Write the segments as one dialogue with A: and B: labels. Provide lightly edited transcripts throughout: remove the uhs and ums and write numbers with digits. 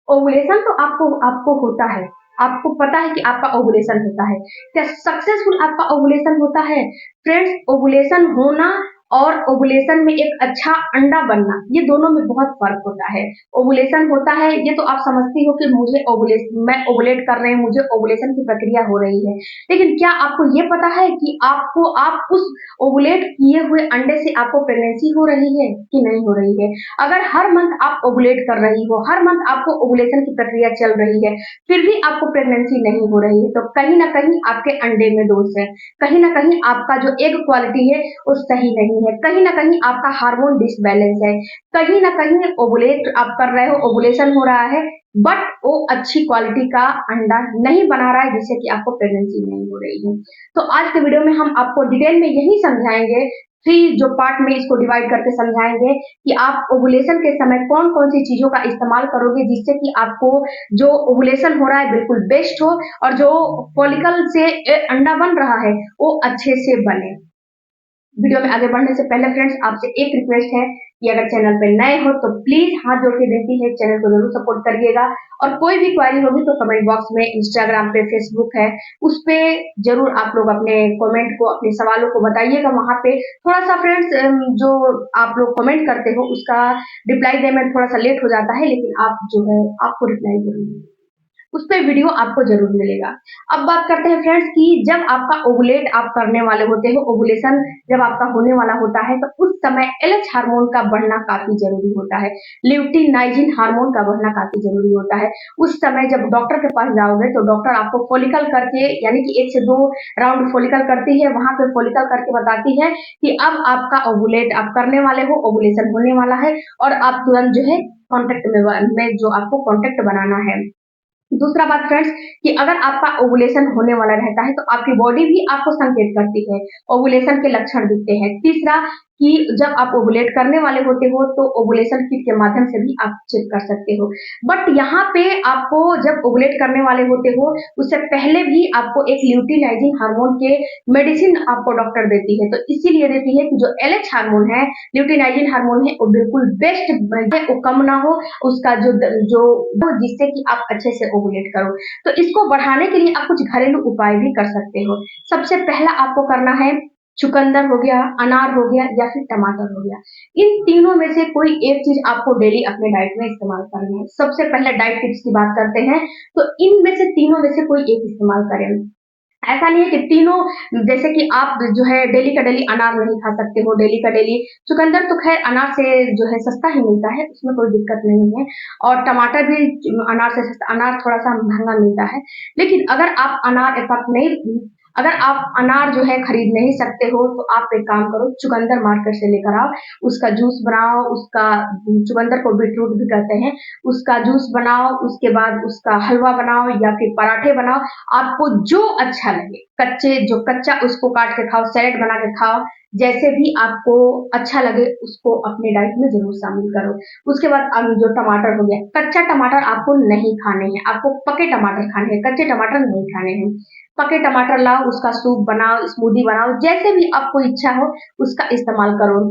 A: Ovulation तो आपको आपको होता है, आपको पता है कि आपका ओवुलेशन होता है। क्या सक्सेसफुल आपका ओवुलेशन होता है? फ्रेंड्स, ओवुलेशन होना और ओवुलेशन में एक अच्छा अंडा बनना, ये दोनों में बहुत फर्क होता है। ओवुलेशन होता है, ये तो आप समझती हो कि मुझे मैं ओवुलेट कर रहे हैं, मुझे ओवुलेशन की प्रक्रिया हो रही है। लेकिन क्या आपको ये पता है कि आप उस ओवुलेट किए हुए अंडे से आपको प्रेगनेंसी हो रही है कि नहीं हो रही है? अगर हर मंथ आप ओवुलेट कर रही हो, हर मंथ आपको ओवुलेशन की प्रक्रिया चल रही है, फिर भी आपको प्रेगनेंसी नहीं हो रही है, तो कहीं ना कहीं आपके अंडे में दोष है, कहीं ना कहीं आपका जो एग क्वालिटी है वो सही नहीं है, कहीं ना कहीं आपका हार्मोन डिसबैलेंस है, कहीं ना कहीं ओवुलेट आप कर रहे हो, ओवुलेशन हो रहा है, बट वो अच्छी क्वालिटी का अंडा नहीं बना रहा है, जिससे कि आपको प्रेगनेंसी नहीं हो रही है। तो आज के वीडियो में हम आपको डिटेल में यही समझाएंगे, थ्री जो पार्ट में इसको डिवाइड करके समझाएंगे कि आप ओवुलेशन के समय कौन कौन सी चीजों का इस्तेमाल करोगे, जिससे कि आपको जो ओवुलेशन हो रहा है बिल्कुल बेस्ट हो, और जो फॉलिकल से अंडा बन रहा है वो अच्छे से बने। वीडियो में आगे बढ़ने से पहले फ्रेंड्स, आपसे एक रिक्वेस्ट है कि अगर चैनल पे नए हो तो प्लीज हाथ जोड़ के विनती है, चैनल को जरूर सपोर्ट करिएगा, और कोई भी क्वेरी होगी तो कमेंट बॉक्स में, इंस्टाग्राम पे, फेसबुक है, उस पे जरूर आप लोग अपने कमेंट को, अपने सवालों को बताइएगा। वहां पे थोड़ा सा फ्रेंड्स, जो आप लोग कमेंट करते हो उसका रिप्लाई देने में थोड़ा सा लेट हो जाता है, लेकिन आप जो है आपको रिप्लाई जरूर, उस पे वीडियो आपको जरूर मिलेगा। अब बात करते हैं फ्रेंड्स कि जब आपका ओवुलेट आप करने वाले होते हो, ओवुलेशन जब आपका होने वाला होता है, तो उस समय एलएच हार्मोन का बढ़ना काफी जरूरी होता है, ल्यूटिनाइजिन हार्मोन का बढ़ना काफी जरूरी होता है। उस समय जब डॉक्टर के पास जाओगे तो डॉक्टर आपको फॉलिकल करके, यानी कि 1 से 2 राउंड फॉलिकल करती है, वहां पे फॉलिकल करके बताती है कि अब आपका ओवुलेट आप करने वाले हो, ओवुलेशन होने वाला है, और आप तुरंत जो है कॉन्टेक्ट में जो आपको कॉन्टेक्ट बनाना है। दूसरा बात फ्रेंड्स कि अगर आपका ओवुलेशन होने वाला रहता है तो आपकी बॉडी भी आपको संकेत करती है, ओवुलेशन के लक्षण दिखते हैं। तीसरा कि जब आप ओवुलेट करने वाले होते हो तो ओवुलेशन किट के माध्यम से भी आप चेक कर सकते हो। बट यहाँ पे आपको जब ओवुलेट करने वाले होते हो उससे पहले भी आपको एक ल्यूटिनाइजिंग हार्मोन के मेडिसिन आपको डॉक्टर देती है, तो इसीलिए देती है कि जो एलएच हार्मोन है, ल्यूटिनाइजिंग हार्मोन है, वो बिल्कुल बेस्ट है, वो कम ना हो उसका जो जो जिससे कि आप अच्छे से ओवुलेट करो। तो इसको बढ़ाने के लिए आप कुछ घरेलू उपाय भी कर सकते हो। सबसे पहला आपको करना है, चुकंदर हो गया, अनार हो गया, या फिर टमाटर हो गया, इन तीनों में से कोई एक चीज आपको डेली अपने डाइट में इस्तेमाल करना है। सबसे पहले डाइट टिप्स की बात करते हैं, तो इनमें से तीनों में से कोई एक इस्तेमाल करें। ऐसा नहीं है कि तीनों, जैसे कि आप जो है डेली का डेली अनार नहीं खा सकते हो, डेली का डेली चुकंदर तो खैर अनार से जो है सस्ता ही मिलता है, उसमें कोई दिक्कत नहीं है, और टमाटर भी अनार से सस्ता, अनार थोड़ा सा महंगा मिलता है। लेकिन अगर आप अनार इफेक्ट नहीं, अगर आप अनार जो है खरीद नहीं सकते हो तो आप एक काम करो, चुकंदर मार्केट से लेकर आओ, उसका जूस बनाओ, उसका, चुकंदर को बीटरूट भी कहते हैं, उसका जूस बनाओ, उसके बाद उसका हलवा बनाओ या फिर पराठे बनाओ, आपको जो अच्छा लगे, कच्चे जो कच्चा उसको काट के खाओ, सैलेड बना के खाओ, जैसे भी आपको अच्छा लगे उसको अपने डाइट में जरूर शामिल करो। उसके बाद जो टमाटर हो गया, कच्चा टमाटर आपको नहीं खाने हैं, आपको पके टमाटर खाने हैं, कच्चे टमाटर नहीं खाने हैं। पके टमाटर लाओ, उसका सूप बनाओ, स्मूदी बनाओ, जैसे भी आपको इच्छा हो उसका इस्तेमाल करो।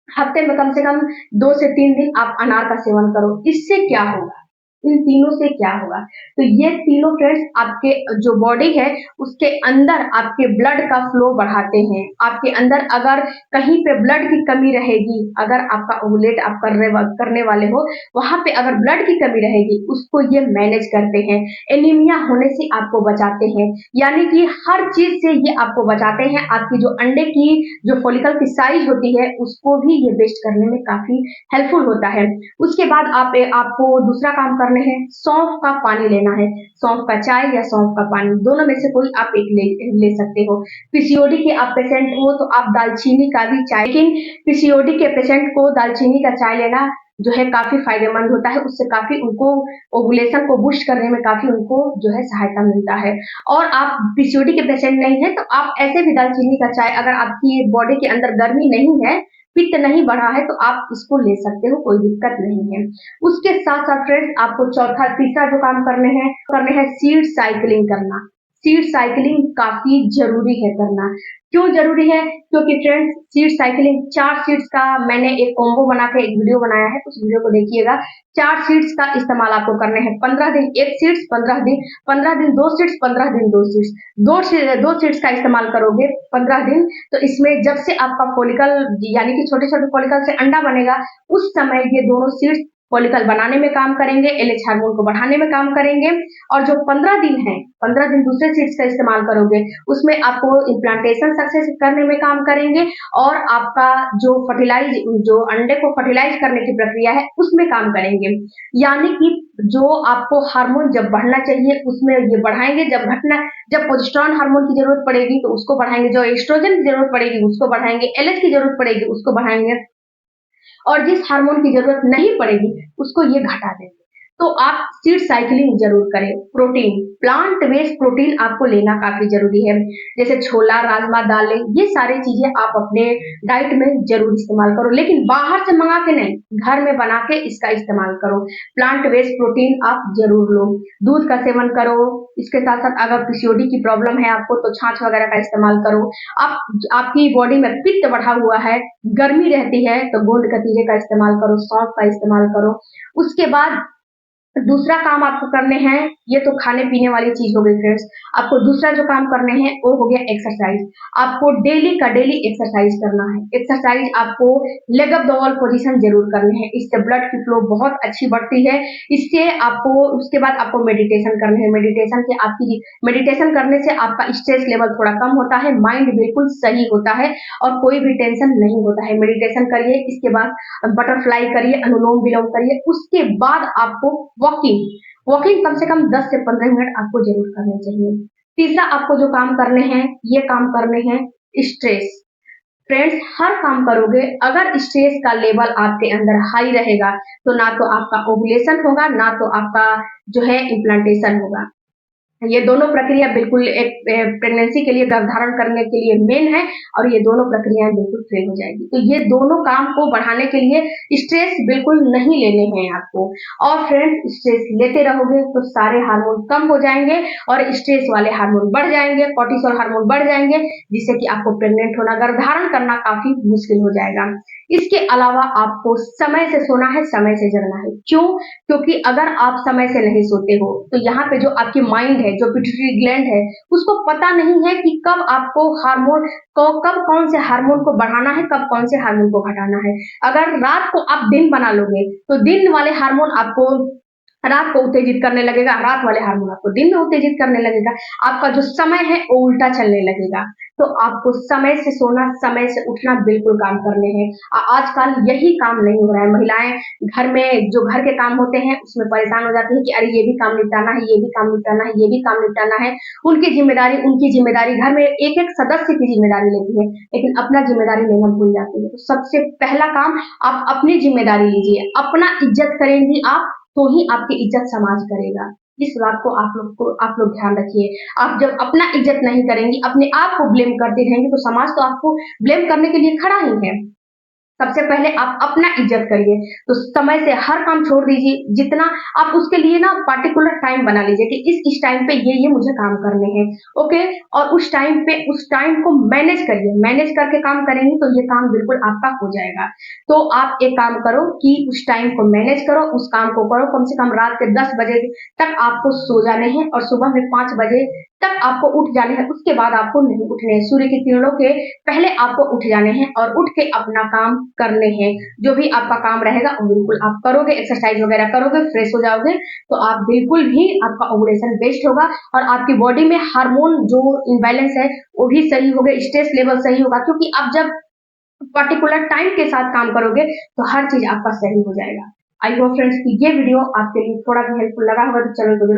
A: हफ्ते में कम से कम 2 से 3 दिन आप अनार का सेवन करो। इससे क्या होगा, इन तीनों से क्या होगा, तो ये तीनों फ्रेंड्स आपके जो बॉडी है उसके अंदर आपके ब्लड का फ्लो बढ़ाते हैं। आपके अंदर अगर कहीं पे ब्लड की कमी रहेगी, अगर आपका ओवुलेट आप करने वाले हो, वहां पे अगर ब्लड की कमी रहेगी, उसको ये मैनेज करते हैं, एनीमिया होने से आपको बचाते हैं, यानी कि हर चीज से ये आपको बचाते हैं। आपकी जो अंडे की जो फॉलिकल की साइज होती है उसको भी ये बेस्ट करने में काफी हेल्पफुल होता है। उसके बाद आपको दूसरा काम करने हैं, सौंफ का पानी लेना है, सौंफ का चाय या सौंफ का पानी, दोनों में से कोई आप एक ले सकते हो। पीसीओडी के आप पेशेंट हो तो आप दालचीनी का भी चाय, लेकिन पीसीओडी के पेशेंट को दालचीनी का चाय लेना जो है काफी फायदेमंद होता है, उससे काफी उनको ओवुलेशन को बूस्ट करने में काफी उनको जो है सहायता मिलता है। और आप पीसीओडी के पेशेंट नहीं है तो आप ऐसे भी दालचीनी का चाय, अगर आपकी बॉडी के अंदर गर्मी नहीं है, पित्त नहीं बढ़ा है, तो आप इसको ले सकते हो, कोई दिक्कत नहीं है। उसके साथ साथ फ्रेंड्स आपको तीसरा जो काम करने हैं सीड साइकिलिंग करना। सीड साइकिलिंग काफी जरूरी है करना। क्यों जरूरी है? क्योंकि फ्रेंड्स सीड साइकिलिंग 4 सीड्स का मैंने एक कॉम्बो बना के एक वीडियो बनाया है, उस वीडियो को देखिएगा। 4 सीड्स का इस्तेमाल आपको करने हैं। 15 दिन 1 सीड्स, 15 दिन 2 सीड्स, 15 दिन 2 सीड्स, 2 सीड्स का इस्तेमाल करोगे 15 दिन, तो इसमें जब से आपका फॉलिकल यानी कि छोटे छोटे फॉलिकल से अंडा बनेगा, उस समय ये दोनों सीड्स फॉलिकल बनाने में काम करेंगे, एलएच हार्मोन को बढ़ाने में काम करेंगे। और जो 15 दिन है, 15 दिन दूसरे सीड्स का इस्तेमाल करोगे, उसमें आपको इम्प्लांटेशन सक्सेस करने में काम करेंगे और आपका जो अंडे को फर्टिलाइज करने की प्रक्रिया है उसमें काम करेंगे। यानी कि जो आपको हार्मोन जब बढ़ना चाहिए उसमें ये बढ़ाएंगे, जब प्रोजेस्टेरॉन हार्मोन की जरूरत पड़ेगी तो उसको बढ़ाएंगे, जो एस्ट्रोजन की जरूरत पड़ेगी उसको बढ़ाएंगे, एलएच की जरूरत पड़ेगी उसको बढ़ाएंगे, और जिस हार्मोन की जरूरत नहीं पड़ेगी उसको ये घटा देंगे। तो आप सीड साइकिलिंग जरूर करें। प्रोटीन, प्लांट बेस्ड प्रोटीन आपको लेना काफी जरूरी है, जैसे छोला, राजमा, दालें, ये सारी चीजें आप अपने डाइट में जरूर इस्तेमाल करो, लेकिन बाहर से मंगा के नहीं, घर में बना के इसका इस्तेमाल करो। प्लांट बेस्ड प्रोटीन आप जरूर लो, दूध का सेवन करो। इसके साथ साथ अगर पीसीओडी की प्रॉब्लम है आपको तो छाछ वगैरह का इस्तेमाल करो। आपकी बॉडी में पित्त बढ़ा हुआ है, गर्मी रहती है, तो गोंद कतीरे का इस्तेमाल करो, सौंफ का इस्तेमाल करो। उसके बाद दूसरा काम आपको करने हैं, ये तो खाने पीने वाली चीज हो गई फ्रेंड्स। आपको दूसरा जो काम करने हैं वो हो गया एक्सरसाइज। आपको डेली का डेली एक्सरसाइज करना है। एक्सरसाइज आपको leg up the wall position जरूर करनी है, इससे ब्लड की फ्लो बहुत अच्छी बढ़ती है। इससे आपको उसके बाद आपको मेडिटेशन करने हैं। मेडिटेशन करने से आपका स्ट्रेस लेवल थोड़ा कम होता है, माइंड बिल्कुल सही होता है और कोई भी टेंशन नहीं होता है। मेडिटेशन करिए, इसके बाद बटरफ्लाई करिए, अनुलोम विलोम करिए। उसके बाद आपको वॉकिंग वॉकिंग कम से कम 10 से 15 मिनट आपको जरूर करने चाहिए। तीसरा आपको जो काम करने हैं, ये काम करने हैं स्ट्रेस। फ्रेंड्स हर काम करोगे, अगर स्ट्रेस का लेवल आपके अंदर हाई रहेगा तो ना तो आपका ओव्यूलेशन होगा, ना तो आपका जो है इम्प्लांटेशन होगा। ये दोनों प्रक्रिया बिल्कुल एक प्रेगनेंसी के लिए, गर्भधारण करने के लिए मेन है, और ये दोनों प्रक्रियाएं बिल्कुल फेल हो जाएगी। तो ये दोनों काम को बढ़ाने के लिए स्ट्रेस बिल्कुल नहीं लेने हैं आपको। और फ्रेंड्स स्ट्रेस लेते रहोगे तो सारे हार्मोन कम हो जाएंगे और स्ट्रेस वाले हार्मोन बढ़ जाएंगे, कोर्टिसोल हार्मोन बढ़ जाएंगे, जिससे कि आपको प्रेग्नेंट होना, गर्भधारण करना काफी मुश्किल हो जाएगा। इसके अलावा आपको समय से सोना है, समय से जगना है। क्यों? क्योंकि अगर आप समय से नहीं सोते हो तो यहाँ पे जो आपकी माइंड है, जो पिट्यूटरी ग्लैंड है, उसको पता नहीं है कि कब कौन से हार्मोन को बढ़ाना है, कब कौन से हार्मोन को घटाना है। अगर रात को आप दिन बना लोगे तो दिन वाले हार्मोन आपको रात को उत्तेजित करने लगेगा, रात वाले हार्मोन आपको दिन में उत्तेजित करने लगेगा। आपका जो समय है वो उल्टा चलने लगेगा। तो आपको समय से सोना, समय से उठना बिल्कुल काम करने हैं। आजकल यही काम नहीं हो रहा है। महिलाएं घर में जो घर के काम होते हैं उसमें परेशान हो जाती है कि अरे ये भी काम निपटाना है, ये भी काम निपटाना है, ये भी काम निपटाना है। उनकी जिम्मेदारी घर में एक एक सदस्य की जिम्मेदारी लेती है, लेकिन अपना जिम्मेदारी लेना भूल जाती है। तो सबसे पहला काम आप अपनी जिम्मेदारी लीजिए। अपना इज्जत करेंगी आप तो ही आपकी इज्जत समाज करेगा। इस बात को आप लोग ध्यान रखिए। आप जब अपना इज्जत नहीं करेंगी, अपने आप को ब्लेम करती रहेंगी, तो समाज तो आपको ब्लेम करने के लिए खड़ा ही है। सबसे पहले आप अपना इज्जत करिए। तो समय से हर काम छोड़ दीजिए, जितना आप उसके लिए ना पार्टिकुलर टाइम बना लीजिए कि इस टाइम पे ये मुझे काम करने हैं, ओके। और उस टाइम को मैनेज करिए। मैनेज करके काम करेंगे तो ये काम बिल्कुल आपका हो जाएगा। तो आप एक काम करो कि उस टाइम को मैनेज करो, उस काम को करो। कम से कम रात के 10 बजे तक आपको सो जाने हैं और सुबह में 5 बजे तक आपको उठ जाने हैं। उसके बाद आपको नहीं उठने हैं। सूर्य की किरणों के पहले आपको उठ जाने हैं और उठ के अपना काम करने हैं। जो भी आपका काम रहेगा वो बिल्कुल आप करोगे, एक्सरसाइज वगैरह करोगे, फ्रेश हो जाओगे, तो आप बिल्कुल भी आपका ओवुलेशन बेस्ट होगा और आपकी बॉडी में हार्मोन जो इम्बैलेंस है वो भी सही होगा, स्ट्रेस लेवल सही होगा। क्योंकि आप जब पर्टिकुलर टाइम के साथ काम करोगे तो हर चीज आपका सही हो जाएगा। आई होप फ्रेंड्स कि ये वीडियो आपके लिए थोड़ा भी हेल्पफुल लगा होगा, तो चैनल को जरूर